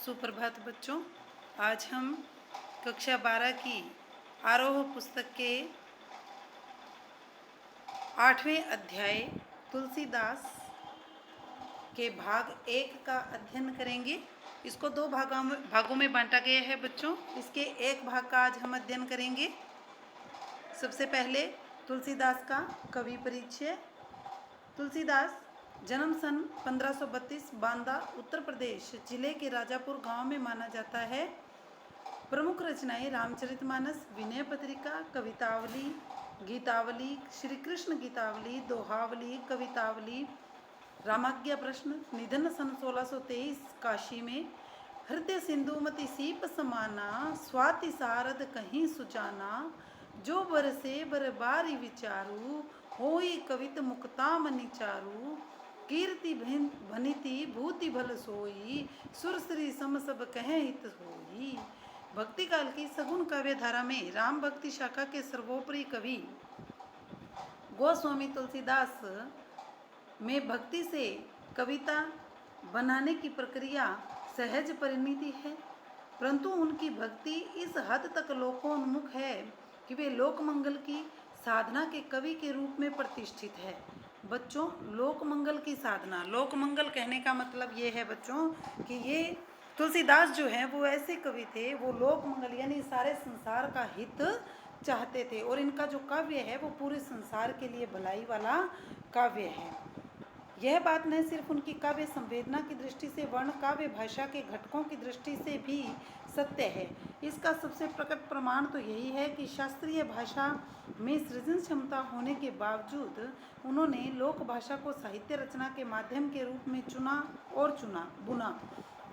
सुप्रभात बच्चों। आज हम कक्षा 12 की आरोह पुस्तक के 8वें अध्याय तुलसीदास के भाग 1 का अध्ययन करेंगे। इसको दो भागों में बांटा गया है बच्चों। इसके एक भाग का आज हम अध्ययन करेंगे। सबसे पहले तुलसीदास का कवि परिचय। तुलसीदास जन्म सन 1532 बांदा उत्तर प्रदेश जिले के राजापुर गांव में माना जाता है। प्रमुख रचनाएं रामचरितमानस, विनय पत्रिका, कवितावली, गीतावली, श्री कृष्ण गीतावली, दोहावली, कवितावली, रामाज्ञा प्रश्न। निधन सन 1623 काशी में। हृदय सिंधुमति सीप समाना, स्वाति सारद कहीं सुजाना, जो बरसे बरबारी विचारू, होई कवित मुक्तामणि चारू, कीर्ति भनिति भूति भल सोई, सुर श्री सम सब कह हित होई। भक्ति काल की सगुन काव्य धारा में राम भक्ति शाखा के सर्वोपरि कवि गोस्वामी तुलसीदास में भक्ति से कविता बनाने की प्रक्रिया सहज परिणति है, परंतु उनकी भक्ति इस हद तक लोकोन्मुख है कि वे लोकमंगल की साधना के कवि के रूप में प्रतिष्ठित है। बच्चों, लोकमंगल की साधना, लोकमंगल कहने का मतलब ये है बच्चों कि ये तुलसीदास जो हैं वो ऐसे कवि थे, वो लोकमंगल यानी सारे संसार का हित चाहते थे और इनका जो काव्य है वो पूरे संसार के लिए भलाई वाला काव्य है। यह बात न सिर्फ उनकी काव्य संवेदना की दृष्टि से वर्ण काव्य भाषा के घटकों की दृष्टि से भी सत्य है। इसका सबसे प्रकट प्रमाण तो यही है कि शास्त्रीय भाषा में सृजन क्षमता होने के बावजूद उन्होंने लोक भाषा को साहित्य रचना के माध्यम के रूप में बुना।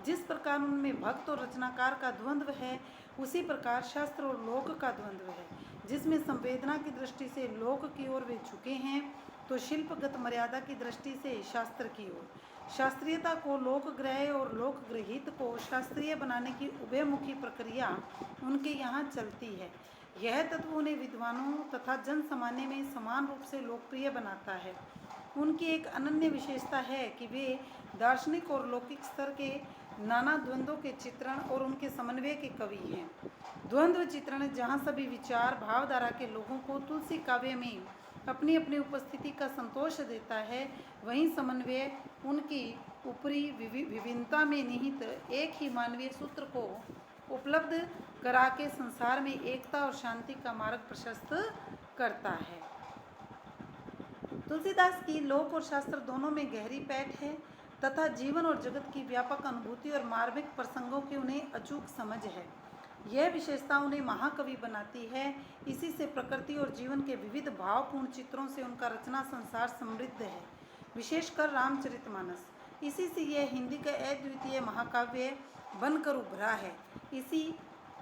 जिस प्रकार उनमें भक्त और रचनाकार का द्वंद्व है, उसी प्रकार शास्त्र और लोक का द्वंद्व है। जिसमें संवेदना की दृष्टि से लोक की ओर वे झुके हैं, तो शिल्पगत मर्यादा की दृष्टि से शास्त्र की ओर। शास्त्रीयता को लोकग्राह्य और लोकगृहीत को शास्त्रीय बनाने की उभयमुखी प्रक्रिया उनके यहाँ चलती है। यह तत्व उन्हें विद्वानों तथा जन सामान्य में समान रूप से लोकप्रिय बनाता है। उनकी एक अनन्य विशेषता है कि वे दार्शनिक और लौकिक स्तर के नाना द्वंद्वों के चित्रण और उनके समन्वय के कवि हैं। द्वंद्व चित्रण जहाँ सभी विचार भावधारा के लोगों को तुलसी काव्य में अपनी अपनी उपस्थिति का संतोष देता है, वहीं समन्वय उनकी ऊपरी विभिन्नता में निहित एक ही मानवीय सूत्र को उपलब्ध करा के संसार में एकता और शांति का मार्ग प्रशस्त करता है। तुलसीदास की लोक और शास्त्र दोनों में गहरी पैठ है तथा जीवन और जगत की व्यापक अनुभूति और मार्मिक प्रसंगों की उन्हें अचूक समझ है। यह विशेषता उन्हें महाकवि बनाती है। इसी से प्रकृति और जीवन के विविध भावपूर्ण चित्रों से उनका रचना संसार समृद्ध है, विशेषकर रामचरितमानस। इसी से यह हिंदी का अद्वितीय महाकाव्य बनकर उभरा है।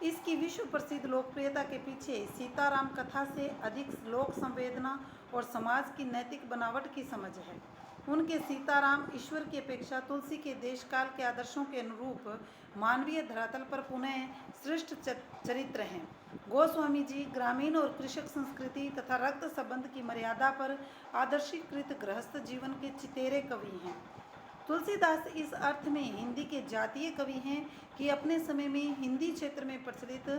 इसकी विश्व प्रसिद्ध लोकप्रियता के पीछे सीताराम कथा से अधिक लोक संवेदना और समाज की नैतिक बनावट की समझ है। उनके सीताराम ईश्वर की अपेक्षा तुलसी के देश काल के आदर्शों के अनुरूप मानवीय धरातल पर पुनः श्रेष्ठ चरित्र हैं। गोस्वामी जी ग्रामीण और कृषक संस्कृति तथा रक्त संबंध की मर्यादा पर आदर्शीकृत गृहस्थ जीवन के चितेरे कवि हैं। तुलसीदास इस अर्थ में हिंदी के जातीय कवि हैं कि अपने समय में हिंदी क्षेत्र में प्रचलित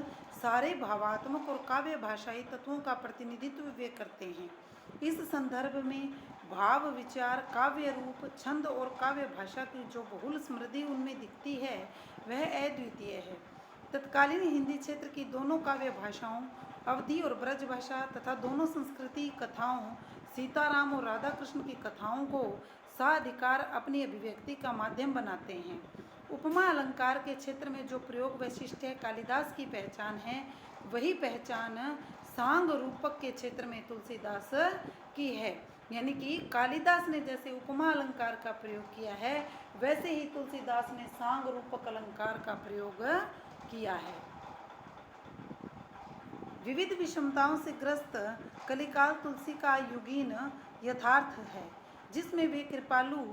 सारे भावात्मक और काव्य भाषाई तत्वों का प्रतिनिधित्व वे करते हैं। इस संदर्भ में भाव विचार, काव्य रूप, छंद और काव्य भाषा की जो बहुल समृद्धि उनमें दिखती है वह अद्वितीय है। तत्कालीन हिंदी क्षेत्र की दोनों काव्य भाषाओं अवधी और ब्रज भाषा तथा दोनों संस्कृति कथाओं सीताराम और राधा कृष्ण की कथाओं को साधिकार अपनी अभिव्यक्ति का माध्यम बनाते हैं। उपमा अलंकार के क्षेत्र में जो प्रयोग वैशिष्ट्य कालिदास की पहचान है, वही पहचान सांग रूपक के क्षेत्र में तुलसीदास की है। यानी कि कालिदास ने जैसे उपमा अलंकार का प्रयोग किया है, वैसे ही तुलसीदास ने सांग रूपक अलंकार का प्रयोग किया है। विविध विषमताओं से ग्रस्त कलिकाल तुलसी का युगीन यथार्थ है, जिसमें वे कृपालु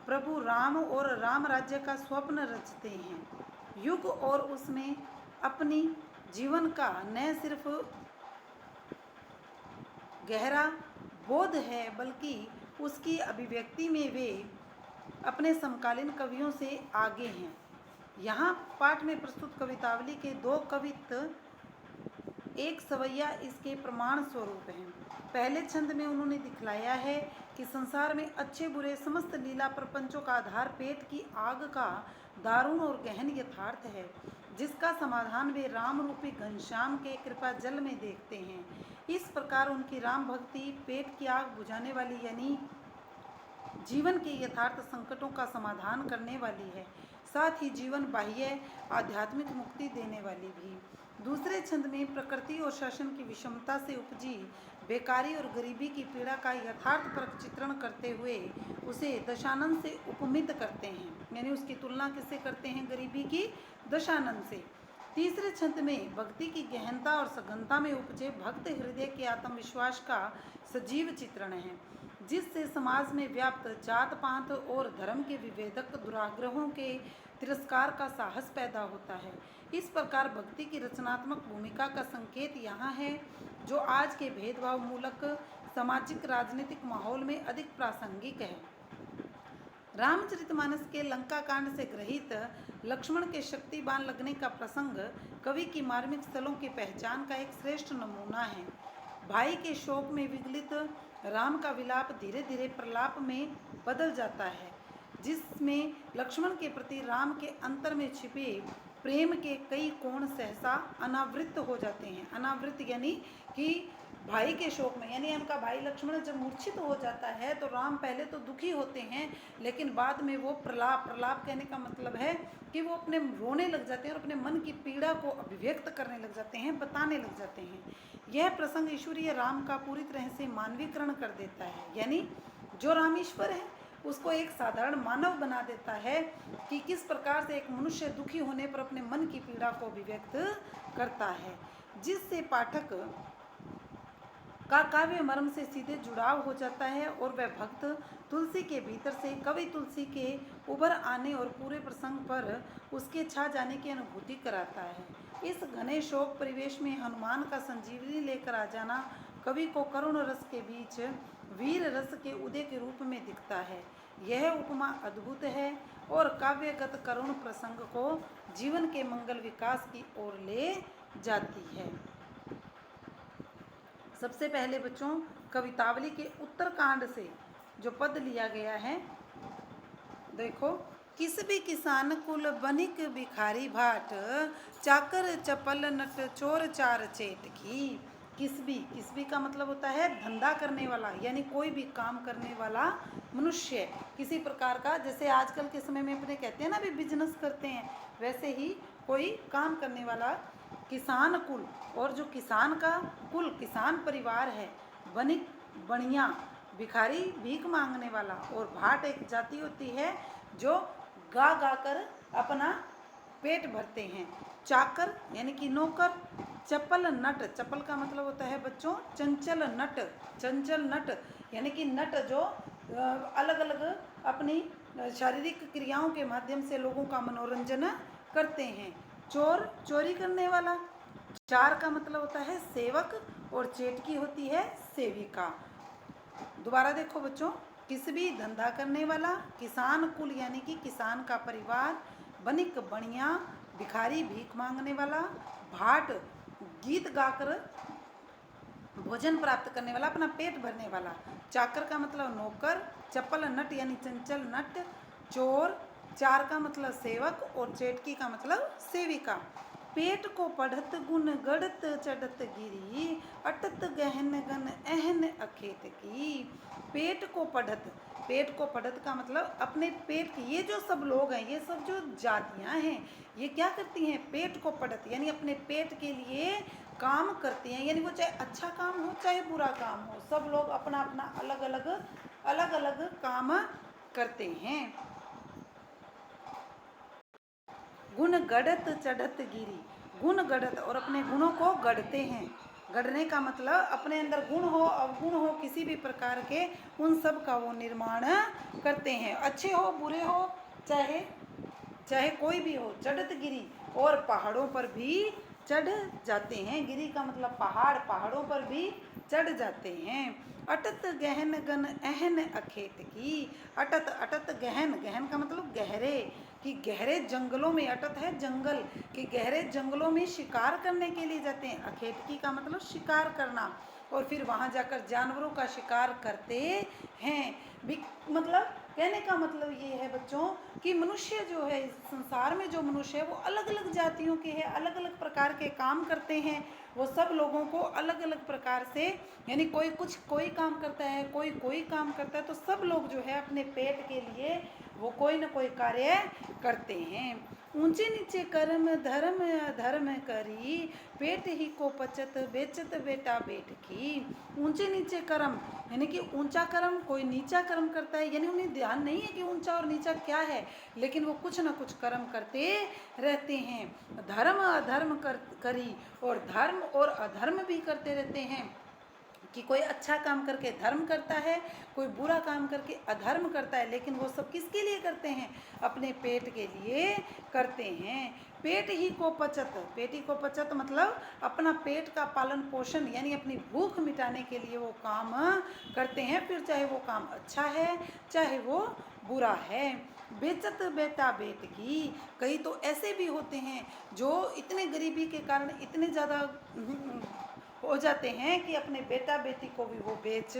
प्रभु राम और राम राज्य का स्वप्न रचते हैं। युग और उसमें अपनी जीवन का न सिर्फ गहरा बोध है, बल्कि उसकी अभिव्यक्ति में वे अपने समकालीन कवियों से आगे हैं। यहाँ पाठ में प्रस्तुत कवितावली के 2 कवित एक सवैया इसके प्रमाण स्वरूप हैं। पहले छंद में उन्होंने दिखलाया है कि संसार में अच्छे बुरे समस्त लीला प्रपंचों का आधार पेट की आग का दारुण और गहन यथार्थ है, जिसका समाधान वे राम रूपी घनश्याम के कृपा जल में देखते हैं। इस प्रकार उनकी राम भक्ति पेट की आग बुझाने वाली यानी जीवन के यथार्थ संकटों का समाधान करने वाली है, साथ ही जीवन बाह्य आध्यात्मिक मुक्ति देने वाली भी। दूसरे छंद में प्रकृति और शासन की विषमता से उपजी बेकारी और गरीबी की पीड़ा का यथार्थपरक चित्रण करते हुए उसे दशानन से उपमित करते हैं, यानी उसकी तुलना किससे करते हैं? गरीबी की दशानन से। तीसरे छंद में भक्ति की गहनता और सघनता में उपजे भक्त हृदय के आत्मविश्वास का सजीव चित्रण है, जिससे समाज में व्याप्त जात पात और धर्म के विभेदक दुराग्रहों के तिरस्कार का साहस पैदा होता है। इस प्रकार भक्ति की रचनात्मक भूमिका का संकेत यहाँ है, जो आज के भेदभाव मूलक सामाजिक राजनीतिक माहौल में अधिक प्रासंगिक है। रामचरितमानस के लंका कांड से ग्रहित लक्ष्मण के शक्तिबान लगने का प्रसंग कवि की मार्मिक स्थलों की पहचान का एक श्रेष्ठ नमूना है। भाई के शोक में विगलित राम का विलाप धीरे धीरे प्रलाप में बदल जाता है, जिसमें लक्ष्मण के प्रति राम के अंतर में छिपे प्रेम के कई कोण सहसा अनावृत हो जाते हैं। अनावृत यानी कि भाई के शोक में, यानी उनका भाई लक्ष्मण जब मूर्छित हो जाता है तो राम पहले तो दुखी होते हैं, लेकिन बाद में वो प्रलाप कहने का मतलब है कि वो अपने रोने लग जाते हैं और अपने मन की पीड़ा को अभिव्यक्त करने लग जाते हैं, बताने लग जाते हैं। यह प्रसंग ईश्वरीय राम का पूरी तरह से मानवीकरण कर देता है, यानी जो राम ईश्वर है उसको एक साधारण मानव बना देता है कि किस प्रकार से एक मनुष्य दुखी होने पर अपने मन की पीड़ा को अभिव्यक्त करता है, जिससे पाठक का काव्य मर्म से सीधे जुड़ाव हो जाता है और वह भक्त तुलसी के भीतर से कवि तुलसी के उभर आने और पूरे प्रसंग पर उसके छा जाने की अनुभूति कराता है। इस घने शोक परिवेश में हनुमान का संजीवनी लेकर आ जाना कवि को करुण रस के बीच वीर रस के उदय के रूप में दिखता है। यह उपमा अद्भुत है और काव्यगत करुण प्रसंग को जीवन के मंगल विकास की ओर ले जाती है। सबसे पहले बच्चों कवितावली के उत्तरकांड से जो पद लिया गया है, देखो, किस भी किसान कुल बनिक भिखारी भाट, चाकर चपल नट चोर चार चेट की। किस भी का मतलब होता है धंधा करने वाला, यानी कोई भी काम करने वाला मनुष्य किसी प्रकार का, जैसे आजकल के समय में अपने कहते हैं ना भी बिजनेस करते हैं, वैसे ही कोई काम करने वाला किसान कुल, और जो किसान का कुल किसान परिवार है, बनिक बनिया भिखारी भीख मांगने वाला, और भाट एक जाति होती है जो गा गा कर अपना पेट भरते हैं, चाकर यानी कि नौकर, चपल नट, चपल का मतलब होता है बच्चों चंचल नट, चंचल नट यानी कि नट जो अलग अलग अपनी शारीरिक क्रियाओं के माध्यम से लोगों का मनोरंजन करते हैं, चोर चोरी करने वाला, चार का मतलब होता है सेवक और चेटकी होती है सेविका। दोबारा देखो बच्चों, किस भी धंधा करने वाला, किसान कुल यानी कि किसान का परिवार, बनिक बनिया भिखारी भीख मांगने वाला, भाट गीत गाकर भोजन प्राप्त करने वाला, अपना पेट भरने वाला, चाकर का मतलब नौकर, चपल नट यानी चंचल नट, चोर, चार का मतलब सेवक और चेटकी का मतलब सेविका। पेट को पढ़त गुण गढ़त चढ़त गिरी, अटत गहन गन एहन अखेत की। पेट को पढ़त का मतलब अपने पेट की, ये जो सब लोग हैं, ये सब जो जातियां हैं, ये क्या करती हैं? पेट को पढ़त यानी अपने पेट के लिए काम करती हैं, यानी वो चाहे अच्छा काम हो चाहे बुरा काम हो, सब लोग अपना अपना अलग अलग काम करते हैं। गुण गढ़त चढ़त गिरी, गुण गढ़त और अपने गुणों को गढ़ते हैं। गढ़ने का मतलब अपने अंदर गुण हो अवगुण हो किसी भी प्रकार के, उन सब का वो निर्माण करते हैं, अच्छे हो बुरे हो चाहे कोई भी हो। चढ़त गिरी और पहाड़ों पर भी चढ़ जाते हैं, गिरी का मतलब पहाड़, पहाड़ों पर भी चढ़ जाते हैं। अटत गहन गन एहन अखेत की, अटत गहन, गहन का मतलब गहरे, कि गहरे जंगलों में, अटत है जंगल, कि गहरे जंगलों में शिकार करने के लिए जाते हैं। अखेटकी का मतलब शिकार करना, और फिर वहाँ जाकर जानवरों का शिकार करते हैं। मतलब कहने का मतलब ये है बच्चों कि मनुष्य जो है, इस संसार में जो मनुष्य है वो अलग अलग जातियों के हैं, अलग अलग प्रकार के काम करते हैं। वो सब लोगों को अलग अलग प्रकार से, यानी कोई काम करता है, कोई काम करता है, तो सब लोग जो है अपने पेट के लिए वो कोई न कोई कार्य करते हैं। ऊंचे नीचे कर्म धर्म अधर्म करी, पेट ही को पचत बेचत बेटा बेट की। ऊंचे नीचे कर्म, यानी कि ऊंचा कर्म, कोई नीचा कर्म करता है, यानी उन्हें ध्यान नहीं है कि ऊंचा और नीचा क्या है, लेकिन वो कुछ ना कुछ कर्म करते रहते हैं। धर्म अधर्म करी, और धर्म और अधर्म भी करते रहते हैं, कि कोई अच्छा काम करके धर्म करता है, कोई बुरा काम करके अधर्म करता है, लेकिन वो सब किसके लिए करते हैं? अपने पेट के लिए करते हैं। पेट ही को पचत, पेट ही को पचत मतलब अपना पेट का पालन पोषण, यानी अपनी भूख मिटाने के लिए वो काम करते हैं, फिर चाहे वो काम अच्छा है चाहे वो बुरा है। बेचत बेटा बेट की, कई तो ऐसे भी होते हैं जो इतने गरीबी के कारण इतने ज़्यादा हो जाते हैं कि अपने बेटा बेटी को भी वो बेच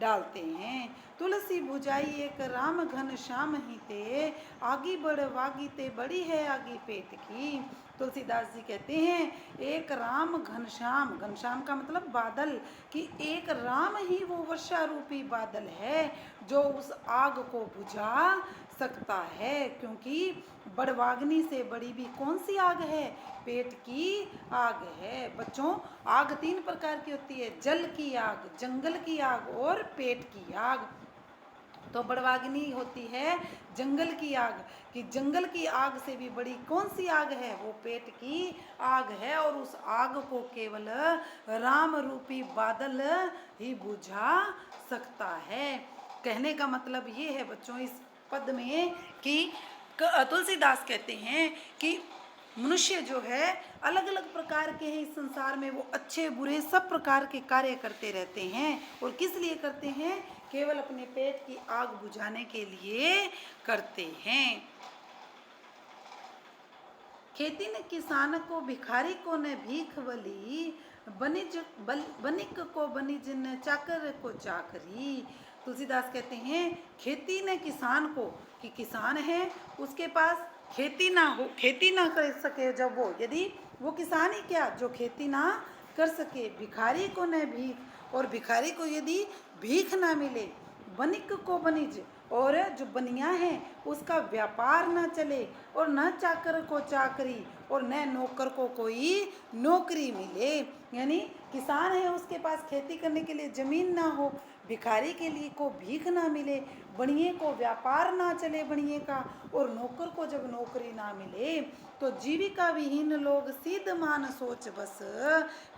डालते हैं। तुलसी भुजाई एक राम घन श्याम ही ते, आगी बढ़ वागी ते बड़ी है आगी पेट की। तुलसीदास जी कहते हैं एक राम घनश्याम, घनश्याम का मतलब बादल, कि एक राम ही वो वर्षा रूपी बादल है जो उस आग को बुझा सकता है, क्योंकि बड़वाग्नि से बड़ी भी कौन सी आग है? पेट की आग है। बच्चों, आग 3 प्रकार की होती है, जल की आग, जंगल की आग और पेट की आग। तो बड़वाग्नि होती है जंगल की आग, कि जंगल की आग से भी बड़ी कौन सी आग है? वो पेट की आग है, और उस आग को केवल राम रूपी बादल ही बुझा सकता है। कहने का मतलब ये है बच्चों इस पद में कि तुलसीदास कहते हैं कि मनुष्य जो है अलग अलग प्रकार के हैं इस संसार में, वो अच्छे बुरे सब प्रकार के कार्य करते रहते हैं, और किस लिए करते हैं? केवल अपने पेट की आग बुझाने के लिए करते हैं। खेती ने किसान को, भिखारी को न भीख बली, बनिक को बनिज न चाकर को चाकरी। तुलसीदास कहते हैं खेती ने किसान को, कि किसान है उसके पास खेती ना हो, खेती ना कर सके, जब वो, यदि वो किसान ही क्या जो खेती ना कर सके। भिखारी को न भीख, और भिखारी को यदि भीख ना मिले। बनिक को बनिज, और जो बनिया है उसका व्यापार ना चले, और न चाकर को चाकरी, और न नौकर को कोई नौकरी मिले। यानी किसान है उसके पास खेती करने के लिए ज़मीन ना हो, भिखारी के लिए को भीख ना मिले, बनिए को व्यापार ना चले बनिए का, और नौकर को जब नौकरी ना मिले, तो जीविका विहीन लोग सीध मान सोच बस,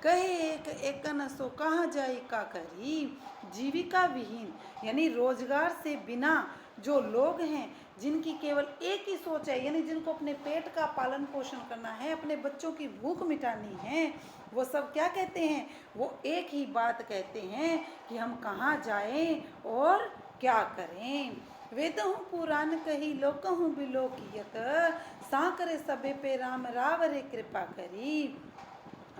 कहे एक एकन सो कहाँ जाई का करी। जीविका विहीन यानी रोजगार से बिना जो लोग हैं, जिनकी केवल एक ही सोच है, यानी जिनको अपने पेट का पालन पोषण करना है, अपने बच्चों की भूख मिटानी है, वो सब क्या कहते हैं? वो एक ही बात कहते हैं कि हम कहाँ जाएं और क्या करें। वेदहूँ पुराण कही लोकहूँ बिलोकियत, साकरे सबे पे राम रावरे कृपा करी।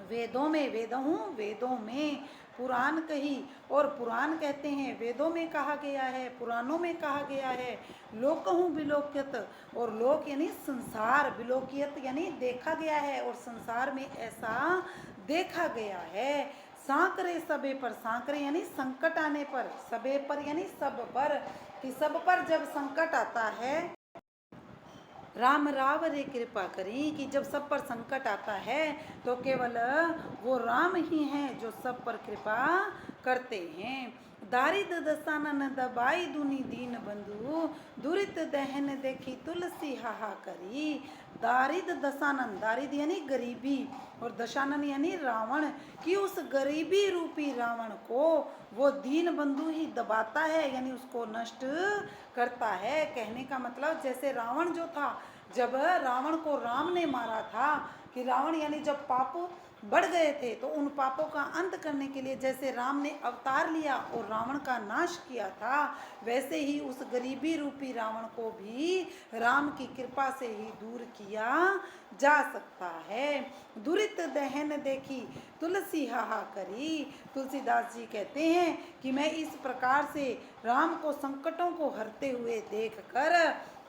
वेदों में, वेदों में पुराण कही, और पुराण कहते हैं वेदों में कहा गया है, पुराणों में कहा गया है। लोकहूँ बिलोकियत, और लोक यानी संसार, बिलोकियत यानी देखा गया है, और संसार में ऐसा देखा गया है। सांकरे सबे पर, सांकरे यानी संकट आने पर, सबे पर यानी सब पर, कि सब पर जब संकट आता है, राम राव रे कृपा करी, कि जब सब पर संकट आता है तो केवल वो राम ही हैं जो सब पर कृपा करते हैं। दारिद दसानन दबाई दुनी दीन बंधु, दुरित दहन देखी तुलसी हाहा करी। दारिद दसानन, दारिद यानी गरीबी, और दशानन यानी रावण, कि उस गरीबी रूपी रावण को वो दीन बंधु ही दबाता है, यानी उसको नष्ट करता है। कहने का मतलब जैसे रावण जो था जब रावण को राम ने मारा था, कि रावण यानी जब पाप बढ़ गए थे, तो उन पापों का अंत करने के लिए जैसे राम ने अवतार लिया और रावण का नाश किया था, वैसे ही उस गरीबी रूपी रावण को भी राम की कृपा से ही दूर किया जा सकता है। दुरित दहन देखी तुलसी हाहा करी। तुलसीदास जी कहते हैं कि मैं इस प्रकार से राम को संकटों को हरते हुए देखकर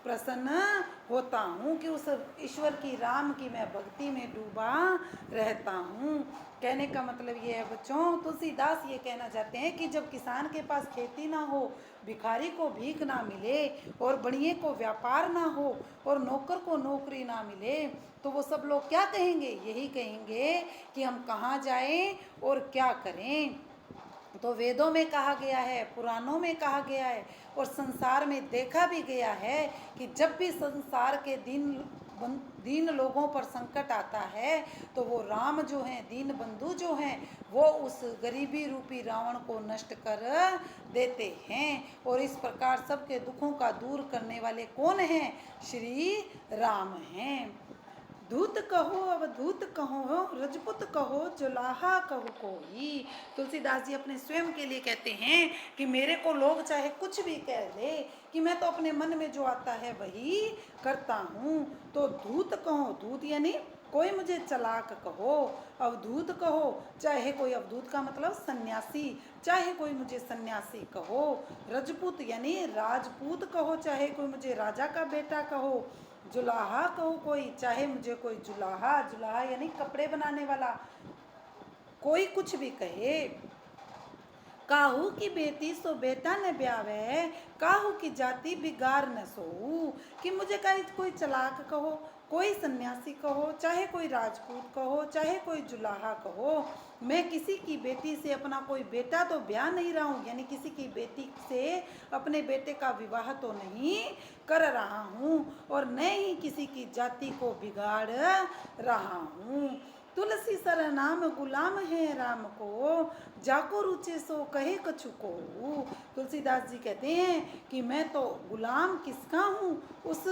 प्रसन्न होता हूँ कि उस ईश्वर की, राम की मैं भक्ति में डूबा रहता हूँ। कहने का मतलब ये है बच्चों, तुलसीदास ये कहना चाहते हैं कि जब किसान के पास खेती ना हो, भिखारी को भीख ना मिले, और बढ़िए को व्यापार ना हो, और नौकर को नौकरी ना मिले, तो वो सब लोग क्या कहेंगे? यही कहेंगे कि हम कहाँ जाएं और क्या करें। तो वेदों में कहा गया है, पुराणों में कहा गया है, और संसार में देखा भी गया है कि जब भी संसार के दीन लोगों पर संकट आता है, तो वो राम जो हैं, दीन बंधु जो हैं, वो उस गरीबी रूपी रावण को नष्ट कर देते हैं। और इस प्रकार सबके दुखों का दूर करने वाले कौन हैं? श्री राम हैं। धूत कहो अवधूत कहो, रजपुत कहो जुलाहा कहो कोई। तुलसीदास जी अपने स्वयं के लिए कहते हैं कि मेरे को लोग चाहे कुछ भी कह दे, कि मैं तो अपने मन में जो आता है वही करता हूँ। तो धूत कहो, धूत यानी कोई मुझे चलाक कहो, अवधूत कहो, चाहे कोई, अवधूत का मतलब सन्यासी, चाहे कोई मुझे सन्यासी कहो, रजपूत यानी राजपूत कहो, चाहे कोई मुझे राजा का बेटा कहो, जुलाहा कहो कोई, चाहे मुझे कोई जुलाहा, जुलाहा यानी कपड़े बनाने वाला, कोई कुछ भी कहे। काहू की बेटी सो बेटा न ब्यावे, काहू की जाति बिगाड़ न सोऊ। कि मुझे कोई चलाक कहो, कोई सन्यासी कहो, चाहे कोई राजपूत कहो, चाहे कोई जुलाहा कहो, मैं किसी की बेटी से अपना कोई बेटा तो ब्याह नहीं रहा हूँ, यानी किसी की बेटी से अपने बेटे का विवाह तो नहीं कर रहा हूँ, और न ही किसी की जाति को बिगाड़ रहा हूँ। तुलसी सर नाम गुलाम है राम को, जाको रुचे सो कहे कछु को। तुलसीदास जी कहते हैं कि मैं तो गुलाम किसका हूँ? उस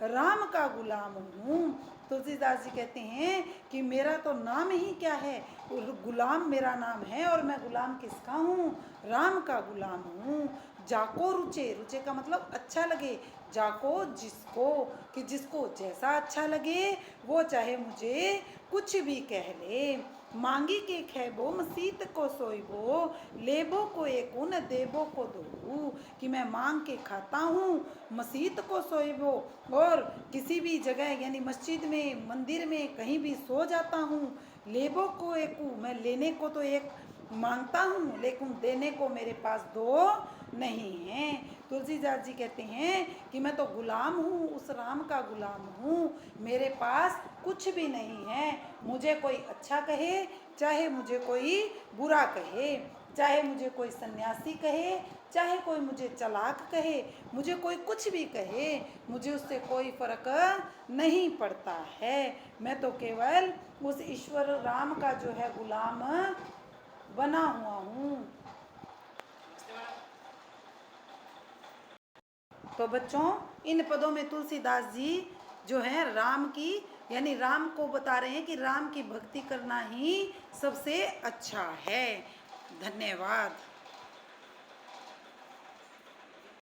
राम का गुलाम हूँ। तुलसीदास जी कहते हैं कि मेरा तो नाम ही क्या है, गुलाम मेरा नाम है, और मैं गुलाम किसका हूँ? राम का गुलाम हूँ। जाको रुचे, रुचे का मतलब अच्छा लगे, जाको जिसको, कि जिसको जैसा अच्छा लगे वो चाहे मुझे कुछ भी कह ले। मांगी के खेबो मसीत को सोइबो, लेबो को एक उन देबो को दो। कि मैं मांग के खाता हूँ, मसीत को सोइबो, और किसी भी जगह यानी मस्जिद में, मंदिर में, कहीं भी सो जाता हूँ। लेबो को एक, मैं लेने को तो एक मांगता हूँ, लेकिन देने को मेरे पास दो नहीं है। तुलसीदास जी कहते हैं कि मैं तो गुलाम हूँ, उस राम का गुलाम हूँ, मेरे पास कुछ भी नहीं है। मुझे कोई अच्छा कहे, चाहे मुझे कोई बुरा कहे, चाहे मुझे कोई सन्यासी कहे, चाहे कोई मुझे चलाक कहे, मुझे कोई कुछ भी कहे, मुझे उससे कोई फर्क नहीं पड़ता है। मैं तो केवल उस ईश्वर राम का जो है गुलाम बना हुआ हूँ। तो बच्चों, इन पदों में तुलसीदास जी जो है राम की, यानी राम को बता रहे हैं कि राम की भक्ति करना ही सबसे अच्छा है। धन्यवाद।